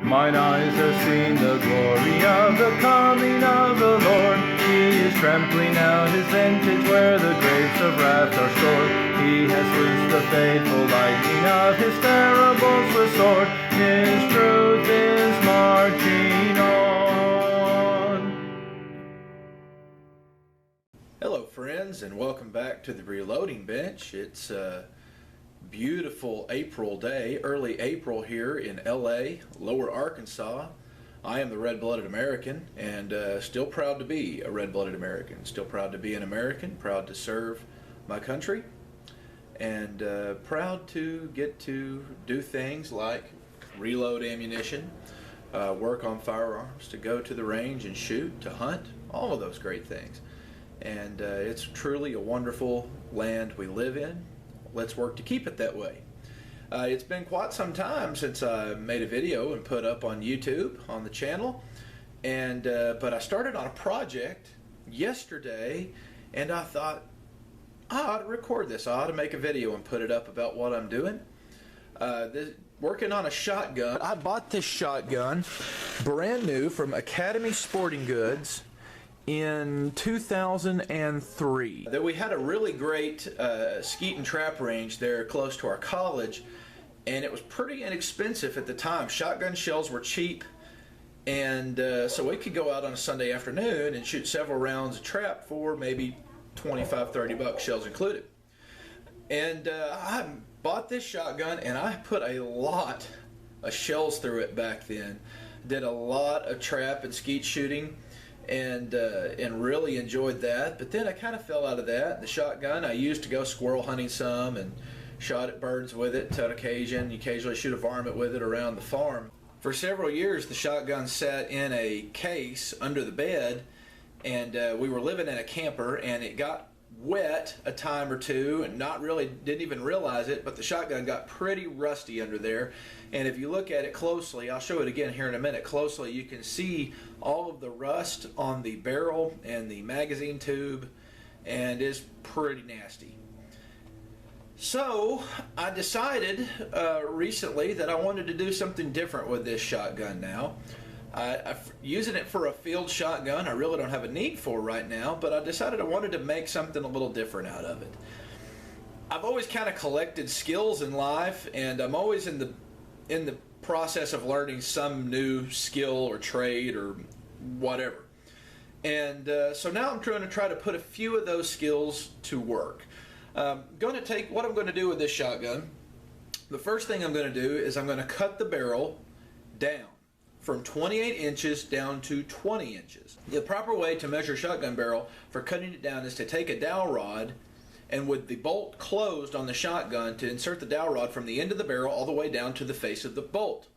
Mine eyes have seen the glory of the coming of the Lord. He is trampling out his vintage where the grapes of wrath are stored. He has loosed the fateful lightning of his terrible Swiss sword. His truth is marching on. Hello friends, and welcome back to the Reloading Bench. It's a beautiful April day, early April here in LA, Lower Arkansas. I am the red-blooded American, and still proud to be a red-blooded American. Still proud to be an American, proud to serve my country, and proud to get to do things like reload ammunition, work on firearms, to go to the range and shoot, to hunt, all of those great things. And it's truly a wonderful land we live in. Let's work to keep it that way. It's been quite some time since I made a video and put up on YouTube on the channel, and but I started on a project yesterday, and I thought I ought to record this. I ought to make a video and put it up about what I'm doing. Working on a shotgun. I bought this shotgun brand new from Academy Sporting Goods in 2003. That we had a really great skeet and trap range there close to our college, and it was pretty inexpensive at the time. Shotgun shells were cheap, and so we could go out on a Sunday afternoon and shoot several rounds of trap for maybe 25, 30 bucks, shells included. And I bought this shotgun, and I put a lot of shells through it back then. Did a lot of trap and skeet shooting, and really enjoyed that. But then I kind of fell out of that. The shotgun I used to go squirrel hunting some, and shot at birds with it on occasion. You occasionally shoot a varmint with it around the farm. For several years the shotgun sat in a case under the bed, and we were living in a camper, and it got wet a time or two, and didn't even realize it, but the shotgun got pretty rusty under there. And if you look at it closely, I'll show it again here in a minute, closely, you can see all of the rust on the barrel and the magazine tube, and it's pretty nasty. So I decided recently that I wanted to do something different with this shotgun now. I'm using it for a field shotgun. I really don't have a need for right now, but I decided I wanted to make something a little different out of it. I've always kind of collected skills in life, and I'm always in the process of learning some new skill or trade or whatever. And so now I'm trying to put a few of those skills to work. What I'm going to do with this shotgun, the first thing I'm going to do is I'm going to cut the barrel down from 28 inches down to 20 inches. The proper way to measure a shotgun barrel for cutting it down is to take a dowel rod, and with the bolt closed on the shotgun, to insert the dowel rod from the end of the barrel all the way down to the face of the bolt.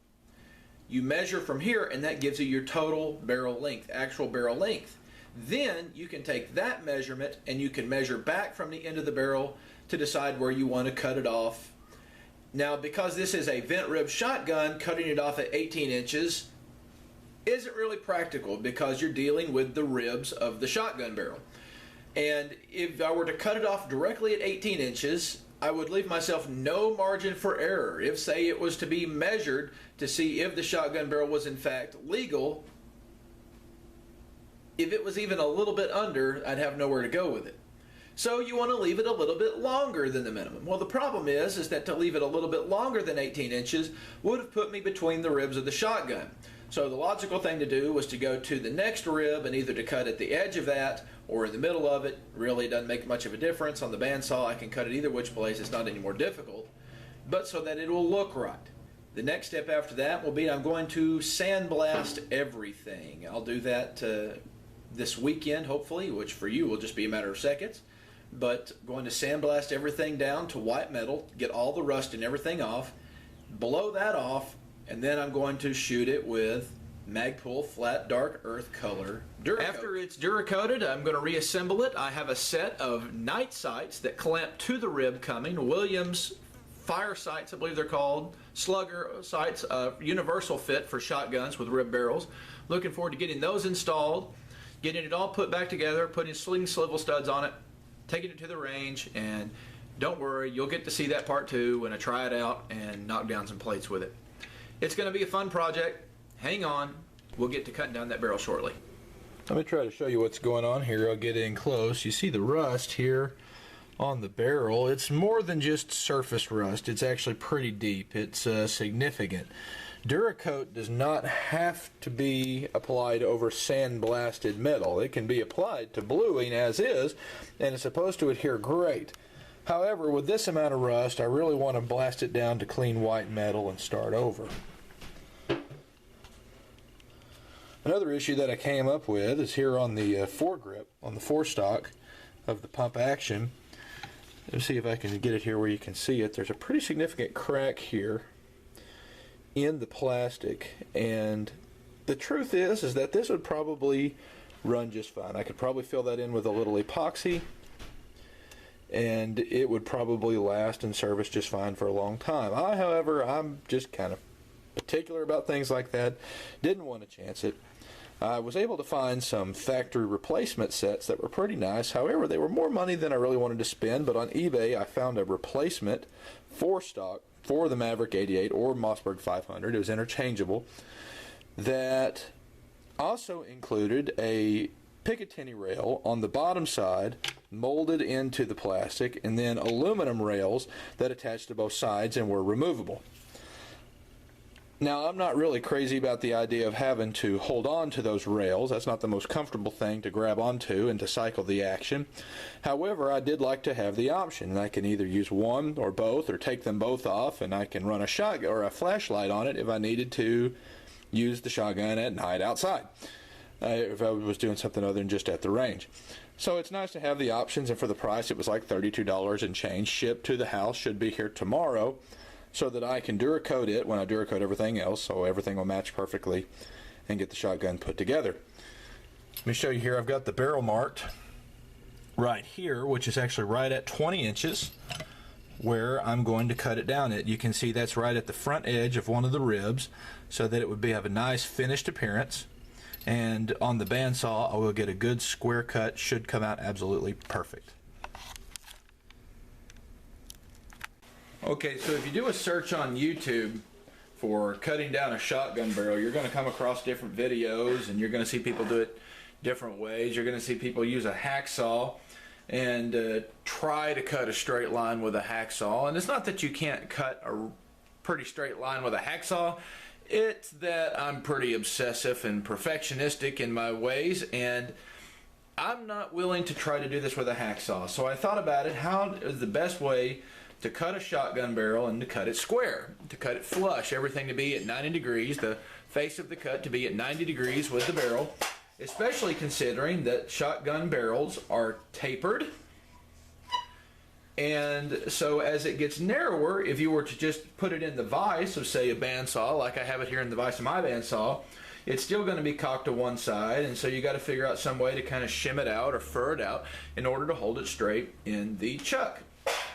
You measure from here, and that gives you your total barrel length, actual barrel length. Then you can take that measurement and you can measure back from the end of the barrel to decide where you want to cut it off. Now, because this is a vent rib shotgun, cutting it off at 18 inches isn't really practical, because you're dealing with the ribs of the shotgun barrel. And if I were to cut it off directly at 18 inches, I would leave myself no margin for error. If, say, it was to be measured to see if the shotgun barrel was in fact legal, if it was even a little bit under, I'd have nowhere to go with it. So you want to leave it a little bit longer than the minimum. Well, the problem is that to leave it a little bit longer than 18 inches would have put me between the ribs of the shotgun. So the logical thing to do was to go to the next rib and either to cut at the edge of that or in the middle of it. Really doesn't make much of a difference. On the bandsaw I can cut it either which place. It's not any more difficult, but so that it will look right. The next step after that will be I'm going to sandblast everything. I'll do that this weekend, hopefully, which for you will just be a matter of seconds. But going to sandblast everything down to white metal, get all the rust and everything off, blow that off, and then I'm going to shoot it with Magpul flat dark earth color Duracoat. After it's Duracoated, I'm going to reassemble it. I have a set of night sights that clamp to the rib coming, Williams fire sights, I believe they're called, slugger sights, universal fit for shotguns with rib barrels. Looking forward to getting those installed, getting it all put back together, putting sling swivel studs on it, taking it to the range, and don't worry, you'll get to see that part too when I try it out and knock down some plates with it. It's going to be a fun project. hang on, we'll get to cutting down that barrel shortly. Let me try to show you what's going on here. I'll get in close. You see the rust here on the barrel. It's more than just surface rust. It's actually pretty deep. It's significant. Duracote does not have to be applied over sandblasted metal. It can be applied to bluing as is, and it's supposed to adhere great. However, with this amount of rust, I really want to blast it down to clean white metal and start over. Another issue that I came up with is here on the foregrip, on the forestock of the pump action. Let's see if I can get it here where you can see it. There's a pretty significant crack here in the plastic, and the truth is that this would probably run just fine. I could probably fill that in with a little epoxy, and it would probably last and service just fine for a long time. However, I'm just kind of particular about things like that. Didn't want to chance it. I was able to find some factory replacement sets that were pretty nice. However, they were more money than I really wanted to spend, but on eBay I found a replacement for stock for the Maverick 88 or Mossberg 500. It was interchangeable. That also included a Picatinny rail on the bottom side molded into the plastic, and then aluminum rails that attached to both sides and were removable. Now, I'm not really crazy about the idea of having to hold on to those rails. That's not the most comfortable thing to grab onto and to cycle the action. However, I did like to have the option, and I can either use one or both or take them both off, and I can run a shotgun or a flashlight on it if I needed to use the shotgun at night outside, if I was doing something other than just at the range. So it's nice to have the options, and for the price it was like $32 and change. Shipped to the house, should be here tomorrow, so that I can Duracoat it when I Duracoat everything else, so everything will match perfectly and get the shotgun put together. Let me show you here. I've got the barrel marked right here, which is actually right at 20 inches where I'm going to cut it down at. You can see that's right at the front edge of one of the ribs, so that it would have a nice finished appearance. And on the bandsaw I will get a good square cut. Should come out absolutely perfect. Okay, so if you do a search on YouTube for cutting down a shotgun barrel, you're going to come across different videos, and you're going to see people do it different ways. You're going to see people use a hacksaw and try to cut a straight line with a hacksaw. And it's not that you can't cut a pretty straight line with a hacksaw. It's that I'm pretty obsessive and perfectionistic in my ways, and I'm not willing to try to do this with a hacksaw. So I thought about it. How is the best way to cut a shotgun barrel and to cut it square, to cut it flush, everything to be at 90 degrees, the face of the cut to be at 90 degrees with the barrel, especially considering that shotgun barrels are tapered. And so as it gets narrower, if you were to just put it in the vise of, say, a bandsaw, like I have it here in the vise of my bandsaw, it's still going to be cocked to one side, and so you got to figure out some way to kind of shim it out or fur it out in order to hold it straight in the chuck.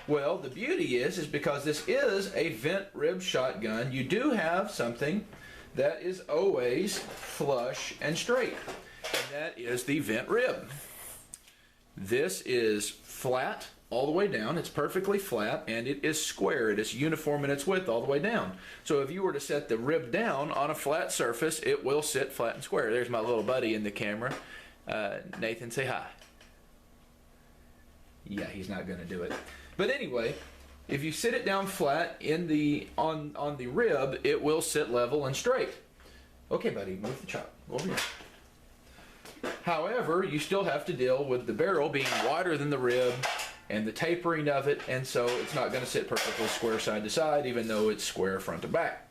Well, the beauty is because this is a vent rib shotgun, you do have something that is always flush and straight, and that is the vent rib. This is flat all the way down. It's perfectly flat, and it is square. It is uniform in its width all the way down. So if you were to set the rib down on a flat surface, it will sit flat and square. There's my little buddy in the camera. Nathan, say hi. Yeah, he's not going to do it. But anyway, if you sit it down flat in the on the rib, it will sit level and straight. Okay, buddy, move the chop over here. However, you still have to deal with the barrel being wider than the rib and the tapering of it, and so it's not going to sit perfectly square side to side, even though it's square front to back.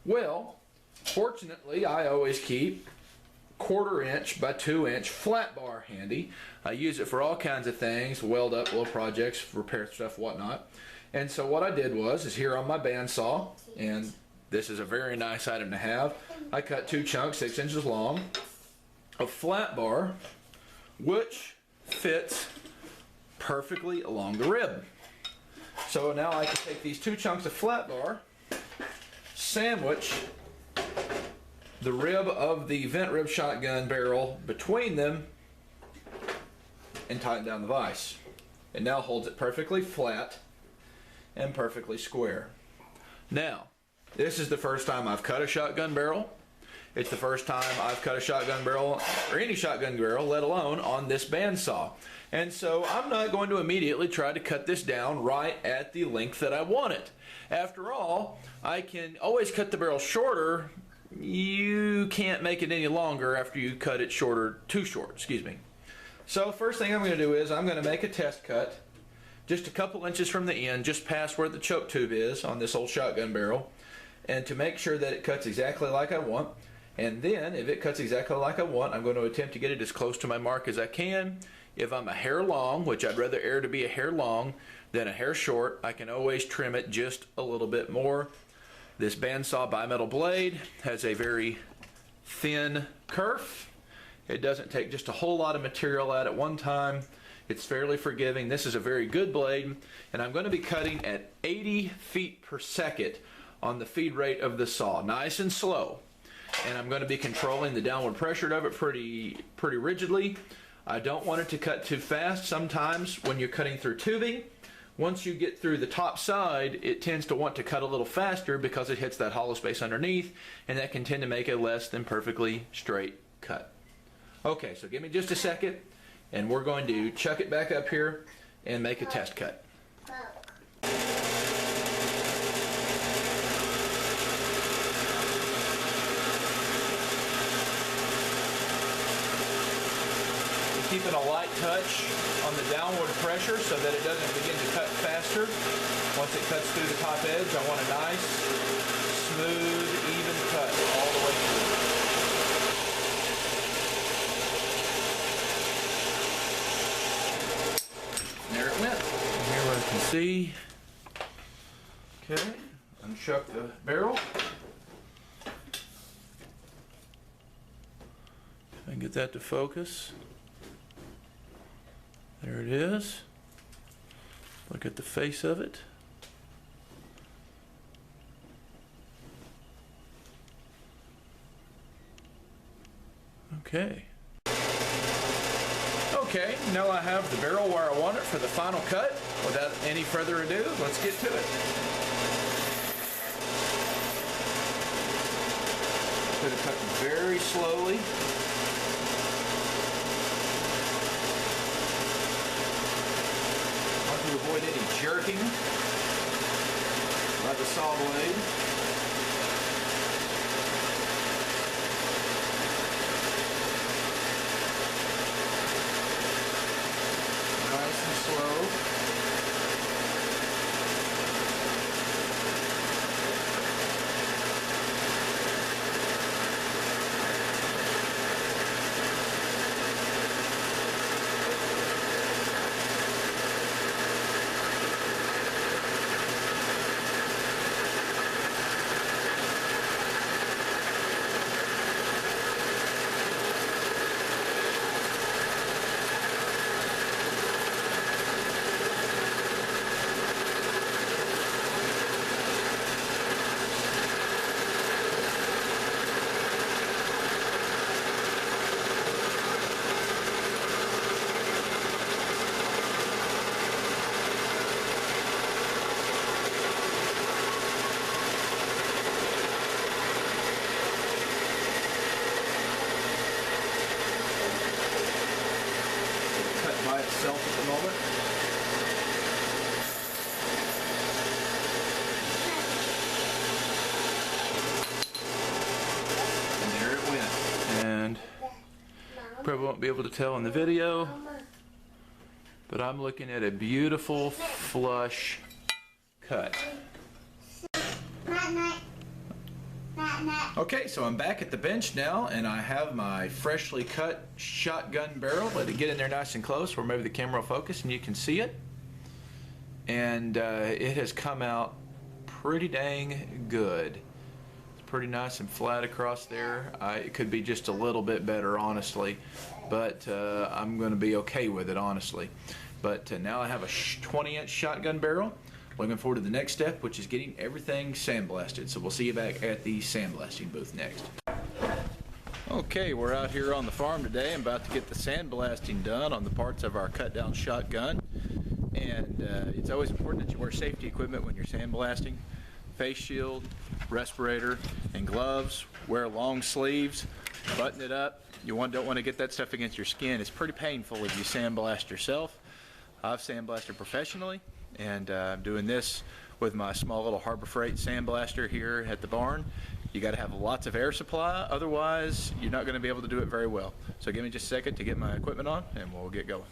Well, fortunately, I always keep 1/4 inch by 2 inch flat bar handy. I use it for all kinds of things, weld up little projects, repair stuff, whatnot. And so what I did is here on my bandsaw, and this is a very nice item to have, I cut 2 chunks 6 inches long of flat bar, which fits perfectly along the rib. So now I can take these 2 chunks of flat bar, sandwich the rib of the vent rib shotgun barrel between them, and tighten down the vise. It now holds it perfectly flat and perfectly square. Now, this is the first time I've cut a shotgun barrel, It's the first time I've cut a shotgun barrel, or any shotgun barrel, let alone on this bandsaw. And so I'm not going to immediately try to cut this down right at the length that I want it. After all, I can always cut the barrel shorter. You can't make it any longer after you cut it shorter, too short, excuse me. So first thing I'm going to do is I'm going to make a test cut just a couple inches from the end, just past where the choke tube is on this old shotgun barrel, and to make sure that it cuts exactly like I want. And then if it cuts exactly like I want, I'm going to attempt to get it as close to my mark as I can. If I'm a hair long, which I'd rather err to be a hair long than a hair short, I can always trim it just a little bit more. This bandsaw bimetal blade has a very thin kerf. It doesn't take just a whole lot of material out at one time. It's fairly forgiving. This is a very good blade, and I'm going to be cutting at 80 feet per second on the feed rate of the saw, nice and slow. And I'm going to be controlling the downward pressure of it pretty rigidly. I don't want it to cut too fast. Sometimes when you're cutting through tubing, once you get through the top side, it tends to want to cut a little faster because it hits that hollow space underneath, and that can tend to make a less than perfectly straight cut. Okay, so give me just a second, and we're going to chuck it back up here and make a test cut. Keeping a light touch on the downward pressure so that it doesn't begin to cut faster. Once it cuts through the top edge, I want a nice, smooth, even cut all the way through. And there it went. And here I can see. Okay, unshuck the barrel. I can get that to focus. There it is. Look at the face of it. Okay. Okay, now I have the barrel where I want it for the final cut. Without any further ado, let's get to it. I'm going to cut very slowly. To avoid any jerking by the saw blade. Nice and slow. Itself at the moment. And there it went. And probably won't be able to tell in the video, but I'm looking at a beautiful flush cut. Okay, so I'm back at the bench now, and I have my freshly cut shotgun barrel. Let it get in there nice and close where maybe the camera will focus and you can see it. And it has come out pretty dang good. It's pretty nice and flat across there. It could be just a little bit better, honestly, but I'm going to be okay with it, honestly. But now I have a 20-inch shotgun barrel. Looking forward to the next step, which is getting everything sandblasted. So we'll see you back at the sandblasting booth next. Okay, we're out here on the farm today. I'm about to get the sandblasting done on the parts of our cut down shotgun. And it's always important that you wear safety equipment when you're sandblasting. Face shield, respirator, and gloves Wear long sleeves, button it up. You don't want to get that stuff against your skin. It's pretty painful if you sandblast yourself. I've sandblasted professionally, and I'm doing this with my small little Harbor Freight sandblaster here at the barn. You got to have lots of air supply, otherwise you're not going to be able to do it very well. So give me just a second to get my equipment on and we'll get going.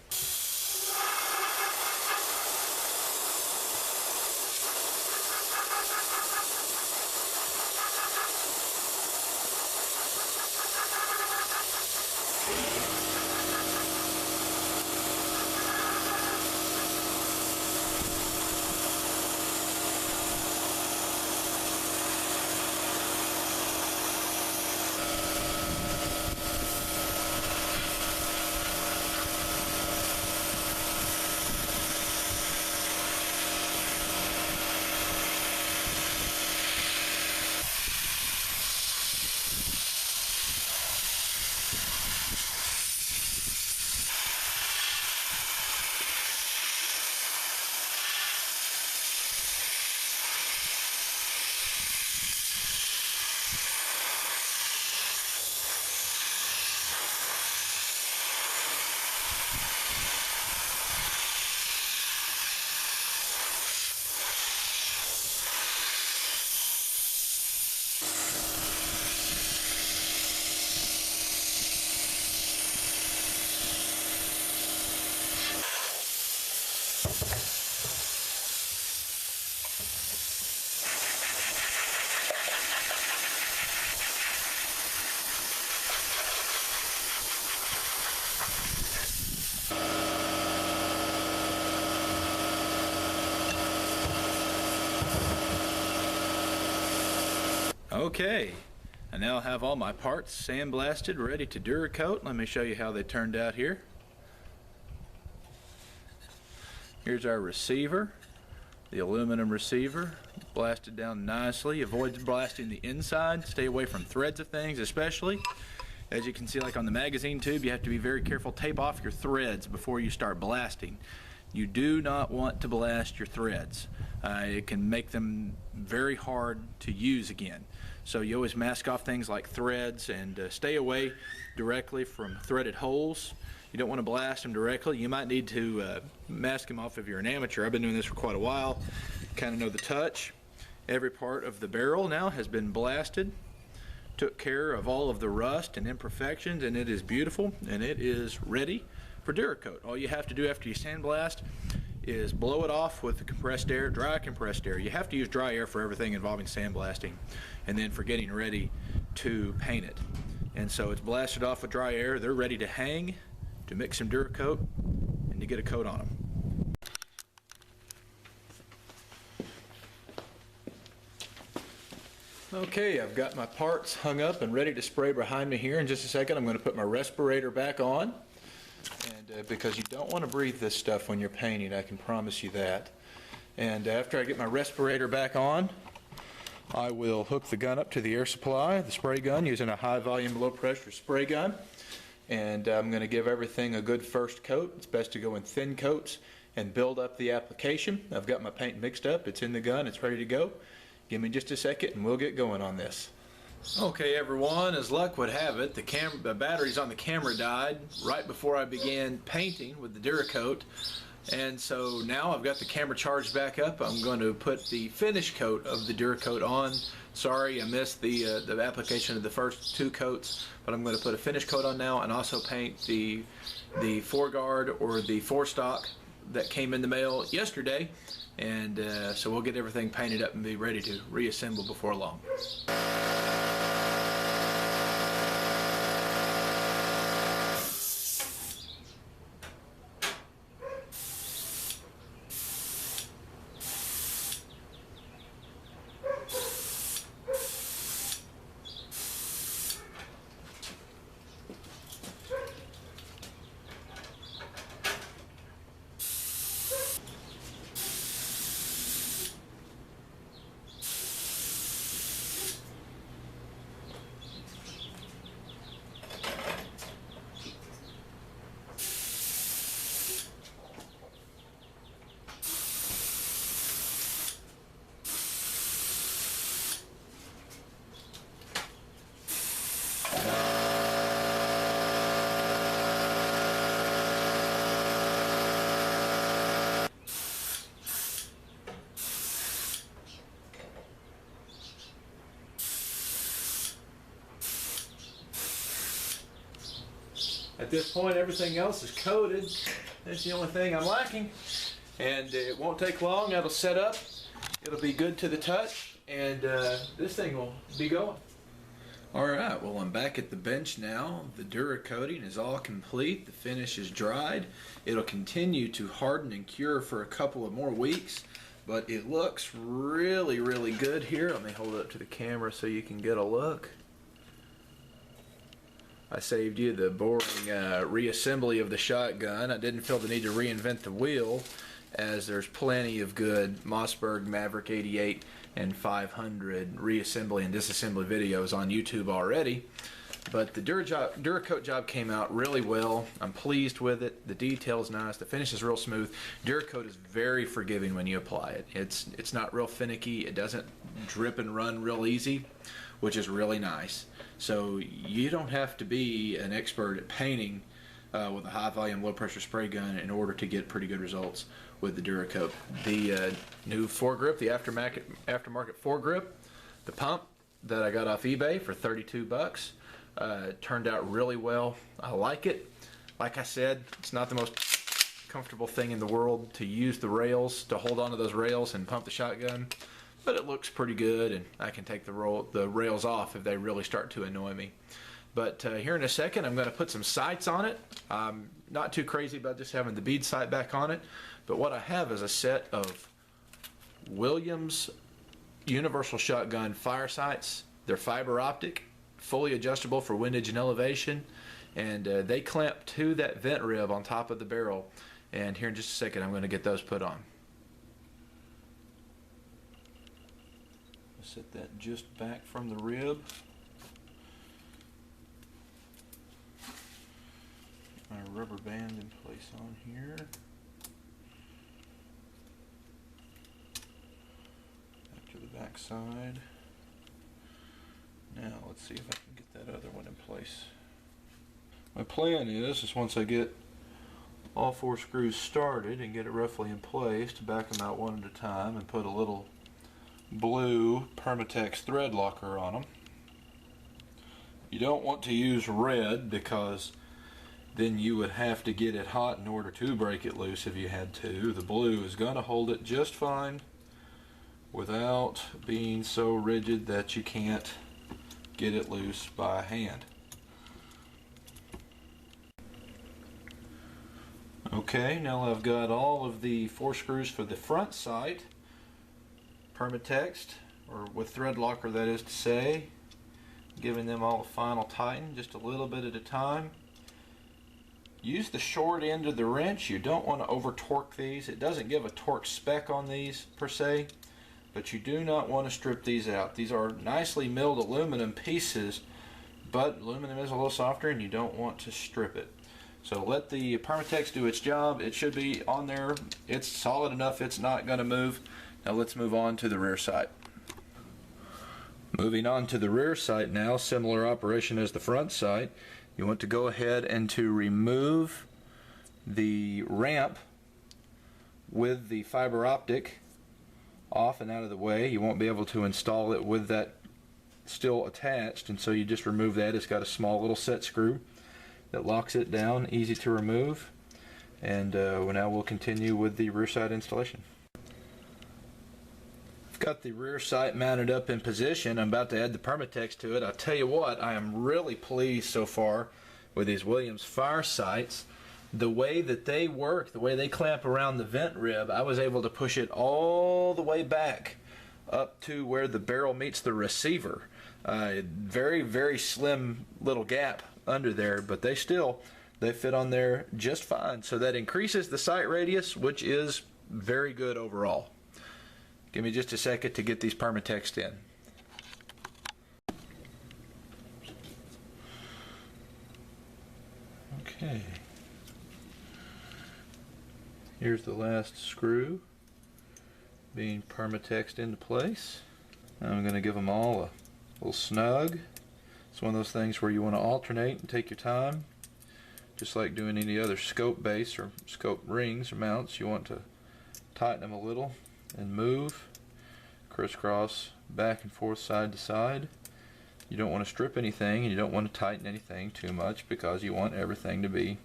Okay, I now have all my parts sandblasted, ready to Duracoat. Let me show you how they turned out here. Here's our receiver, the aluminum receiver, blasted down nicely. Avoid blasting the inside, stay away from threads of things especially. As you can see, like on the magazine tube, you have to be very careful. Tape off your threads before you start blasting. You do not want to blast your threads. It can make them very hard to use again. So you always mask off things like threads and stay away directly from threaded holes. You don't want to blast them directly. You might need to mask them off if you're an amateur. I've been doing this for quite a while. Kind of know the touch. Every part of the barrel now has been blasted. Took care of all of the rust and imperfections, and it is beautiful, and it is ready for Duracoat. All you have to do after you sandblast is blow it off with the compressed air, dry compressed air. You have to use dry air for everything involving sandblasting, and then for getting ready to paint it. And so it's blasted off with dry air. They're ready to hang, to mix some Duracoat, and to get a coat on them. Okay, I've got my parts hung up and ready to spray behind me here. In just a second, I'm going to put my respirator back on. And because you don't want to breathe this stuff when you're painting, I can promise you that. And after I get my respirator back on, I will hook the gun up to the air supply, the spray gun, using a high volume, low pressure spray gun. And I'm going to give everything a good first coat. It's best to go in thin coats and build up the application. I've got my paint mixed up, it's in the gun, it's ready to go. Give me just a second and we'll get going on this. Okay everyone, as luck would have it, the batteries on the camera died right before I began painting with the Duracoat, and so now I've got the camera charged back up. I'm going to put the finish coat of the Duracoat on. Sorry I missed the application of the first two coats, but I'm going to put a finish coat on now and also paint the foreguard or the forestock that came in the mail yesterday, and so we'll get everything painted up and be ready to reassemble before long. At this point, everything else is coated. That's the only thing I'm lacking. And it won't take long. It'll set up. It'll be good to the touch. And this thing will be going. Alright, well, I'm back at the bench now. The Duracoating is all complete. The finish is dried. It'll continue to harden and cure for a couple of more weeks. But it looks really, really good here. Let me hold it up to the camera so you can get a look. I saved you the boring reassembly of the shotgun. I didn't feel the need to reinvent the wheel, as there's plenty of good Mossberg Maverick 88 and 500 reassembly and disassembly videos on YouTube already. But the Duracoat job came out really well. I'm pleased with it. The detail's nice. The finish is real smooth. Duracoat is very forgiving when you apply it. It's not real finicky. It doesn't drip and run real easy, which is really nice. So you don't have to be an expert at painting with a high volume, low pressure spray gun in order to get pretty good results with the Duracoat. The new foregrip, the aftermarket foregrip, the pump that I got off eBay for 32 bucks, turned out really well. I like it. Like I said, it's not the most comfortable thing in the world to use the rails, to hold onto those rails and pump the shotgun, but it looks pretty good, and I can take the rails off if they really start to annoy me. But here in a second, I'm going to put some sights on it. I'm not too crazy about just having the bead sight back on it, but what I have is a set of Williams universal shotgun fire sights. They're fiber optic, fully adjustable for windage and elevation, and they clamp to that vent rib on top of the barrel. And here in just a second, I'm going to get those put on. Set that just back from the rib. My rubber band in place on here. Back to the back side. Now let's see if I can get that other one in place. My plan is once I get all 4 screws started and get it roughly in place, to back them out one at a time and put a little blue Permatex thread locker on them. You don't want to use red, because then you would have to get it hot in order to break it loose if you had to. The blue is going to hold it just fine without being so rigid that you can't get it loose by hand. Okay, now I've got all of the 4 screws for the front sight Permatexed, or with thread locker, that is to say, giving them all a final tighten, just a little bit at a time. Use the short end of the wrench. You don't want to over torque these. It doesn't give a torque spec on these per se, but you do not want to strip these out. These are nicely milled aluminum pieces, but aluminum is a little softer and you don't want to strip it. So let the Permatex do its job. It should be on there. It's solid enough, it's not going to move. Now let's move on to the rear sight. Moving on to the rear sight now, similar operation as the front sight. You want to go ahead and to remove the ramp with the fiber optic off and out of the way. You won't be able to install it with that still attached, and so you just remove that. It's got a small little set screw that locks it down, easy to remove. And now we'll continue with the rear sight installation. Got the rear sight mounted up in position. I'm about to add the Permatex to it. I'll tell you what, I am really pleased so far with these Williams fire sights. The way that they work, the way they clamp around the vent rib, I was able to push it all the way back up to where the barrel meets the receiver. Very, very slim little gap under there, but they fit on there just fine. So that increases the sight radius, which is very good overall. Give me just a second to get these Permatexed in. Okay. Here's the last screw being Permatexed into place. Now I'm going to give them all a little snug. It's one of those things where you want to alternate and take your time. Just like doing any other scope base or scope rings or mounts, you want to tighten them a little and move, crisscross back and forth, side to side, You don't want to strip anything, and you don't want to tighten anything too much because you want everything to be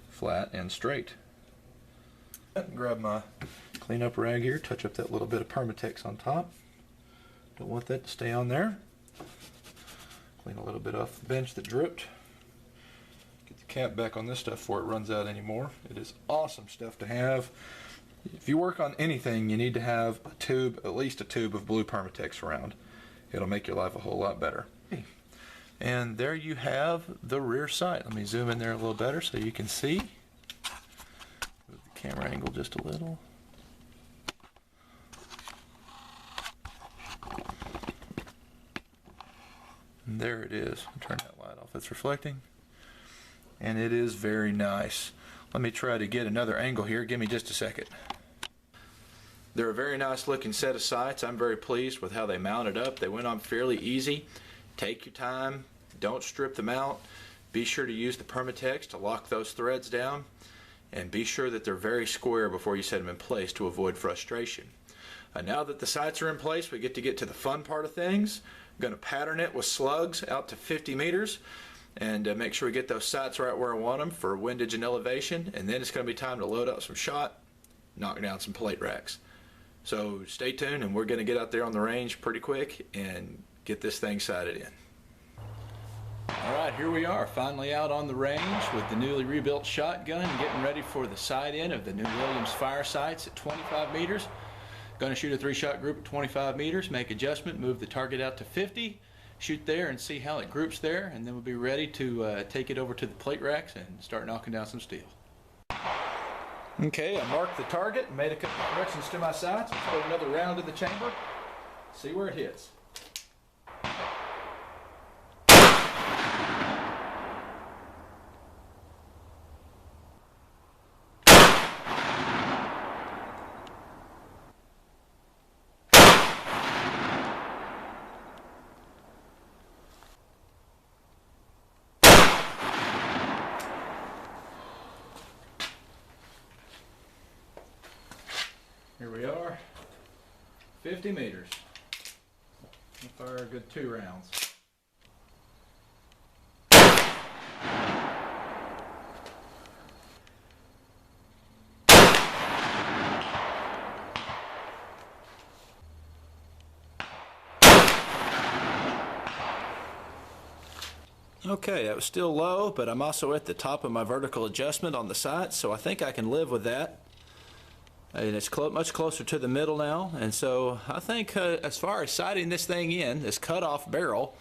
flat and straight. Grab my cleanup rag here, touch up that little bit of Permatex on top. Don't want that to stay on there. Clean a little bit off the bench that dripped. Get the cap back on this stuff before it runs out anymore. It is awesome stuff to have. If you work on anything, you need to have a tube, at least a tube of blue Permatex around. It'll make your life a whole lot better. And there you have the rear sight. Let me zoom in there a little better so you can see. Move the camera angle just a little. And there it is. Turn that light off. It's reflecting. And it is very nice. Let me try to get another angle here. Give me just a second. They're a very nice looking set of sights. I'm very pleased with how they mounted up. They went on fairly easy. Take your time. Don't strip them out. Be sure to use the Permatex to lock those threads down. And be sure that they're very square before you set them in place to avoid frustration. Now that the sights are in place, we get to the fun part of things. I'm going to pattern it with slugs out to 50 meters. And make sure we get those sights right where I want them for windage and elevation. And then it's going to be time to load up some shot, knock down some plate racks. So stay tuned, and we're going to get out there on the range pretty quick and get this thing sighted in. Alright, here we are, finally out on the range with the newly rebuilt shotgun, getting ready for the sight in of the new Williams fire sights at 25 meters. Going to shoot a 3-shot group at 25 meters, make adjustment, move the target out to 50, shoot there and see how it groups there, and then we'll be ready to take it over to the plate racks and start knocking down some steel. Okay, I marked the target, made a couple of corrections to my sights, throw another round in the chamber, see where it hits. Here we are, 50 meters. I'll fire a good 2 rounds. Okay, that was still low, but I'm also at the top of my vertical adjustment on the sight, so I think I can live with that. And it's much closer to the middle now, and so I think as far as sighting this thing in, this cut-off barrel,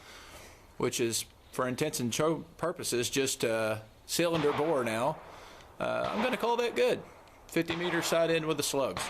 which is for intents and purposes just cylinder bore now, I'm going to call that good. 50 meter sight in with the slugs.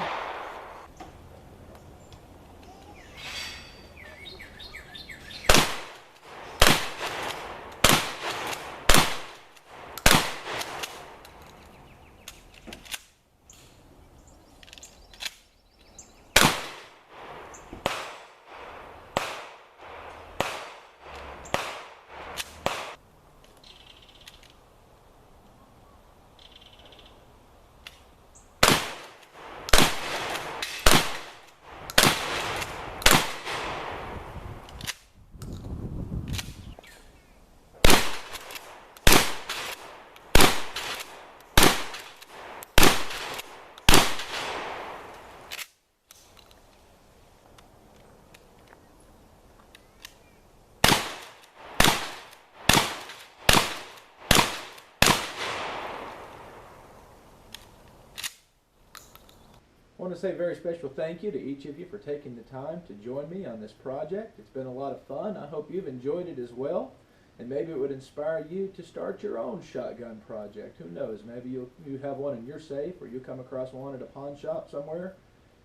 I want to say a very special thank you to each of you for taking the time to join me on this project. It's been a lot of fun. I hope you've enjoyed it as well, and maybe it would inspire you to start your own shotgun project. Who knows, maybe you have one in your safe, or you come across one at a pawn shop somewhere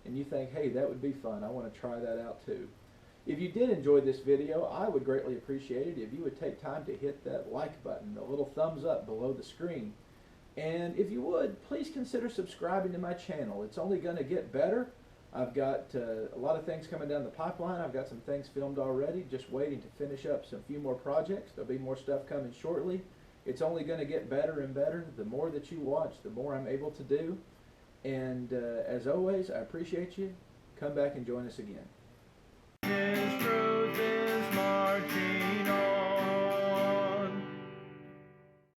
and you think, hey, that would be fun, I want to try that out too. If you did enjoy this video, I would greatly appreciate it if you would take time to hit that like button, the little thumbs up below the screen. And if you would, please consider subscribing to my channel. It's only going to get better. I've got a lot of things coming down the pipeline. I've got some things filmed already, just waiting to finish up some few more projects. There'll be more stuff coming shortly. It's only going to get better and better. The more that you watch, the more I'm able to do. And as always, I appreciate you. Come back and join us again.